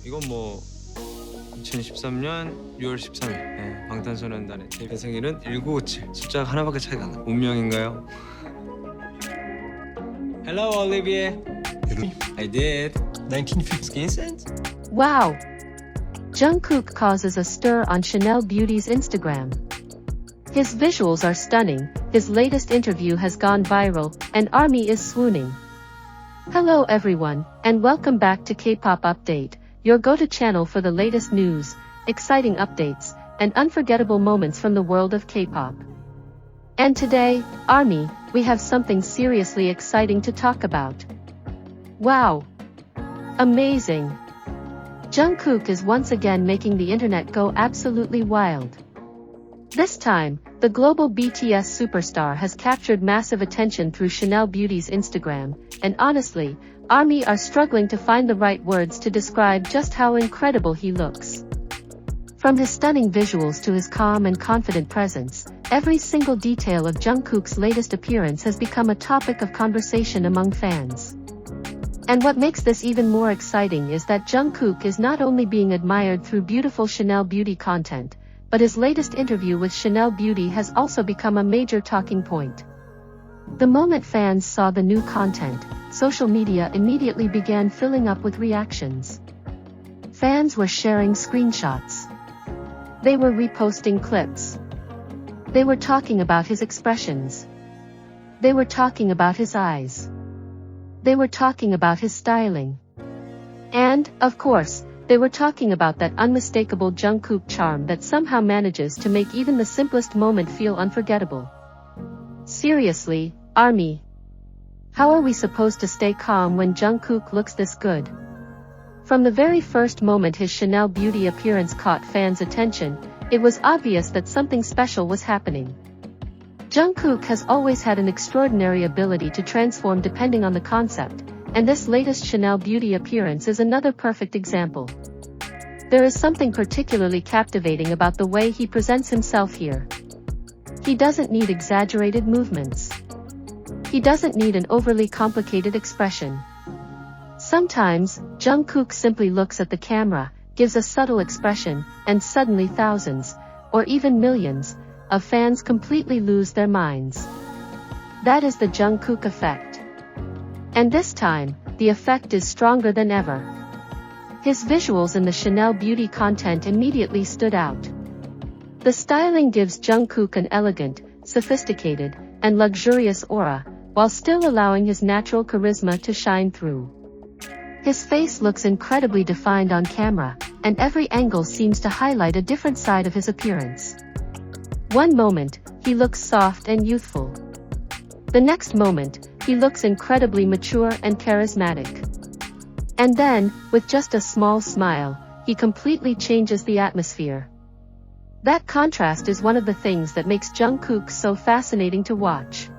이건 뭐 2013년 6월 13일 네, 방탄소년단의 데뷔 생일은 1957 숫자가 하나밖에 차이가 안 나. 운명인가요? Hello, Olivier. I did. 1950 cents? Wow! Jungkook causes a stir on Chanel Beauty's Instagram. His visuals are stunning, his latest interview has gone viral, and ARMY is swooning. Hello everyone, and welcome back to K-pop Update, your go-to channel for the latest news, exciting updates, and unforgettable moments from the world of K-pop. And today, ARMY, we have something seriously exciting to talk about. Wow! Amazing! Jungkook is once again making the internet go absolutely wild. This time, the global BTS superstar has captured massive attention through Chanel Beauty's Instagram, and honestly, ARMY are struggling to find the right words to describe just how incredible he looks. From his stunning visuals to his calm and confident presence, every single detail of Jungkook's latest appearance has become a topic of conversation among fans. And what makes this even more exciting is that Jungkook is not only being admired through beautiful Chanel Beauty content, but his latest interview with Chanel Beauty has also become a major talking point. The moment fans saw the new content, social media immediately began filling up with reactions. Fans were sharing screenshots. They were reposting clips. They were talking about his expressions. They were talking about his eyes. They were talking about his styling. And, of course, they were talking about that unmistakable Jungkook charm that somehow manages to make even the simplest moment feel unforgettable. Seriously, ARMY. How are we supposed to stay calm when Jungkook looks this good? From the very first moment his Chanel Beauty appearance caught fans' attention, it was obvious that something special was happening. Jungkook has always had an extraordinary ability to transform depending on the concept, and this latest Chanel Beauty appearance is another perfect example. There is something particularly captivating about the way he presents himself here. He doesn't need exaggerated movements. He doesn't need an overly complicated expression. Sometimes, Jungkook simply looks at the camera, gives a subtle expression, and suddenly thousands, or even millions, of fans completely lose their minds. That is the Jungkook effect. And this time, the effect is stronger than ever. His visuals in the Chanel Beauty content immediately stood out. The styling gives Jungkook an elegant, sophisticated, and luxurious aura, while still allowing his natural charisma to shine through. His face looks incredibly defined on camera, and every angle seems to highlight a different side of his appearance. One moment, he looks soft and youthful. The next moment, he looks incredibly mature and charismatic. And then, with just a small smile, he completely changes the atmosphere. That contrast is one of the things that makes Jungkook so fascinating to watch.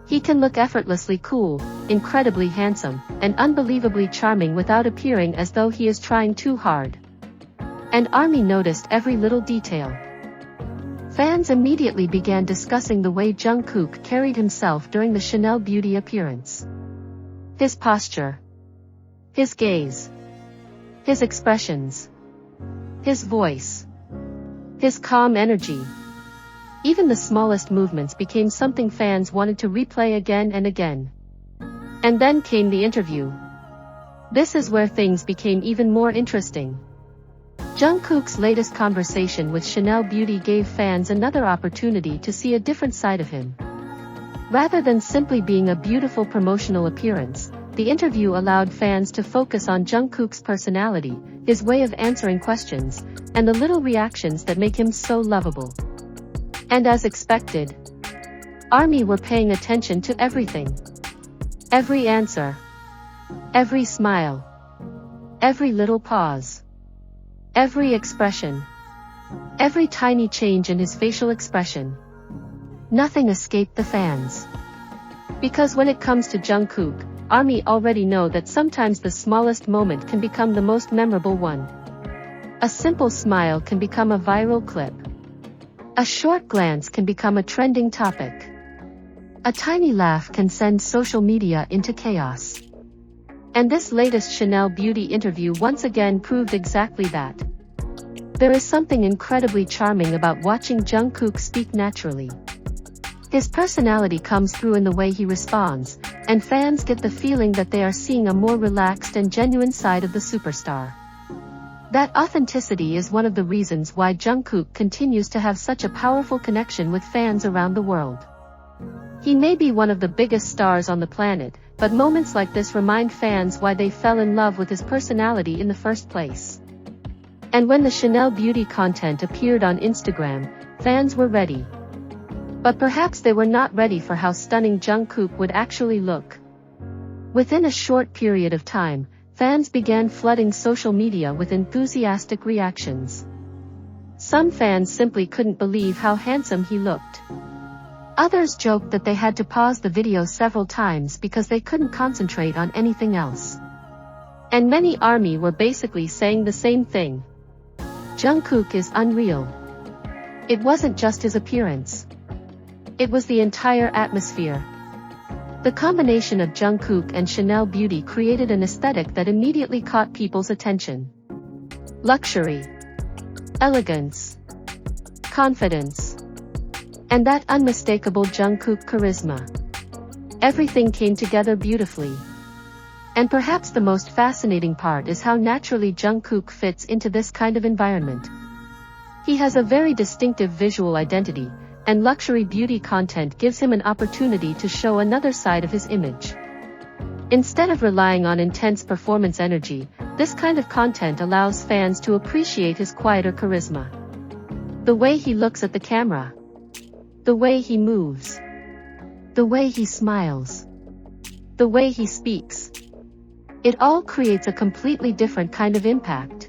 He can look effortlessly cool, incredibly handsome, and unbelievably charming without appearing as though he is trying too hard. And ARMY noticed every little detail. Fans immediately began discussing the way Jungkook carried himself during the Chanel Beauty appearance. His posture. His gaze. His expressions. His voice. His calm energy. Even the smallest movements became something fans wanted to replay again and again. And then came the interview. This is where things became even more interesting. Jungkook's latest conversation with Chanel Beauty gave fans another opportunity to see a different side of him. Rather than simply being a beautiful promotional appearance, the interview allowed fans to focus on Jungkook's personality, his way of answering questions, and the little reactions that make him so lovable. And as expected, ARMY were paying attention to everything. Every answer. Every smile. Every little pause. Every expression. Every tiny change in his facial expression. Nothing escaped the fans. Because when it comes to Jungkook, ARMY already know that sometimes the smallest moment can become the most memorable one. A simple smile can become a viral clip. A short glance can become a trending topic. A tiny laugh can send social media into chaos. And this latest Chanel Beauty interview once again proved exactly that. There is something incredibly charming about watching Jungkook speak naturally. His personality comes through in the way he responds, and fans get the feeling that they are seeing a more relaxed and genuine side of the superstar. That authenticity is one of the reasons why Jungkook continues to have such a powerful connection with fans around the world. He may be one of the biggest stars on the planet, but moments like this remind fans why they fell in love with his personality in the first place. And when the Chanel Beauty content appeared on Instagram, fans were ready. But perhaps they were not ready for how stunning Jungkook would actually look. Within a short period of time, fans began flooding social media with enthusiastic reactions. Some fans simply couldn't believe how handsome he looked. Others joked that they had to pause the video several times because they couldn't concentrate on anything else. And many ARMY were basically saying the same thing. Jungkook is unreal. It wasn't just his appearance. It was the entire atmosphere. The combination of Jungkook and Chanel Beauty created an aesthetic that immediately caught people's attention. Luxury, elegance, confidence, and that unmistakable Jungkook charisma. Everything came together beautifully. And perhaps the most fascinating part is how naturally Jungkook fits into this kind of environment. He has a very distinctive visual identity, and luxury beauty content gives him an opportunity to show another side of his image. Instead of relying on intense performance energy, this kind of content allows fans to appreciate his quieter charisma. The way he looks at the camera. The way he moves. The way he smiles. The way he speaks. It all creates a completely different kind of impact.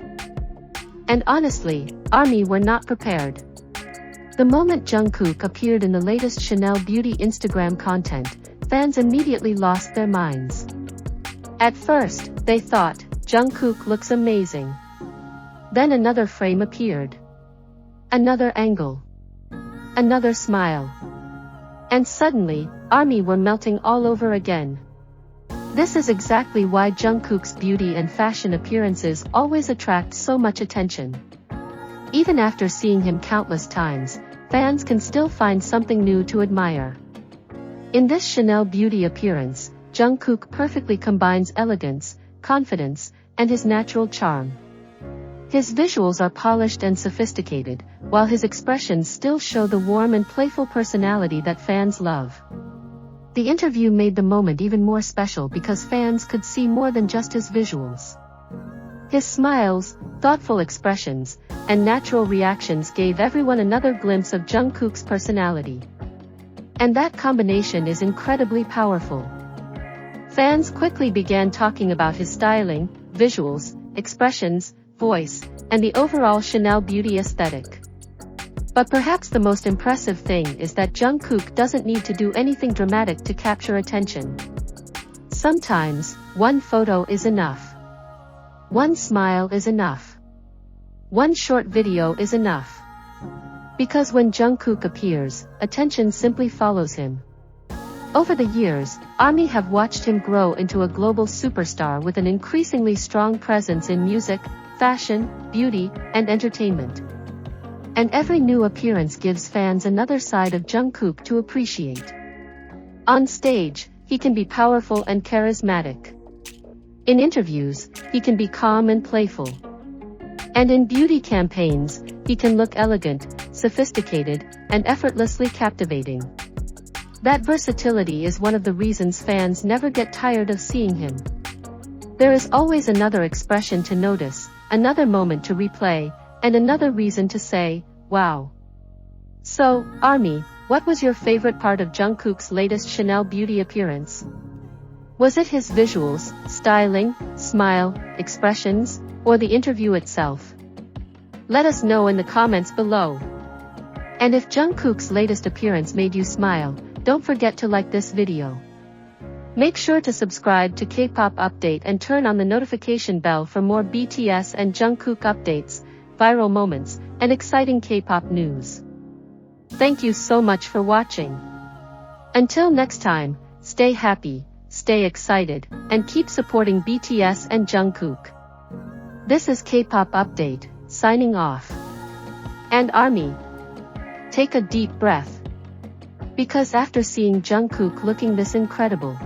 And honestly, ARMY were not prepared. The moment Jungkook appeared in the latest Chanel Beauty Instagram content, fans immediately lost their minds. At first, they thought, Jungkook looks amazing. Then another frame appeared. Another angle. Another smile. And suddenly, ARMY were melting all over again. This is exactly why Jungkook's beauty and fashion appearances always attract so much attention. Even after seeing him countless times, fans can still find something new to admire. In this Chanel Beauty appearance, Jungkook perfectly combines elegance, confidence, and his natural charm. His visuals are polished and sophisticated, while his expressions still show the warm and playful personality that fans love. The interview made the moment even more special because fans could see more than just his visuals. His smiles, thoughtful expressions, and natural reactions gave everyone another glimpse of Jungkook's personality. And that combination is incredibly powerful. Fans quickly began talking about his styling, visuals, expressions, voice, and the overall Chanel Beauty aesthetic. But perhaps the most impressive thing is that Jungkook doesn't need to do anything dramatic to capture attention. Sometimes, one photo is enough. One smile is enough. One short video is enough. Because when Jungkook appears, attention simply follows him. Over the years, ARMY have watched him grow into a global superstar with an increasingly strong presence in music, fashion, beauty, and entertainment. And every new appearance gives fans another side of Jungkook to appreciate. On stage, he can be powerful and charismatic. In interviews, he can be calm and playful. And in beauty campaigns, he can look elegant, sophisticated, and effortlessly captivating. That versatility is one of the reasons fans never get tired of seeing him. There is always another expression to notice, another moment to replay, and another reason to say, wow. So, ARMY, what was your favorite part of Jungkook's latest Chanel Beauty appearance? Was it his visuals, styling, smile, expressions, or the interview itself? Let us know in the comments below. And if Jungkook's latest appearance made you smile, don't forget to like this video. Make sure to subscribe to K-pop Update and turn on the notification bell for more BTS and Jungkook updates, viral moments, and exciting K-pop news. Thank you so much for watching. Until next time, stay happy, stay excited, and keep supporting BTS and Jungkook. This is K-pop Update, signing off. And ARMY, take a deep breath. Because after seeing Jungkook looking this incredible,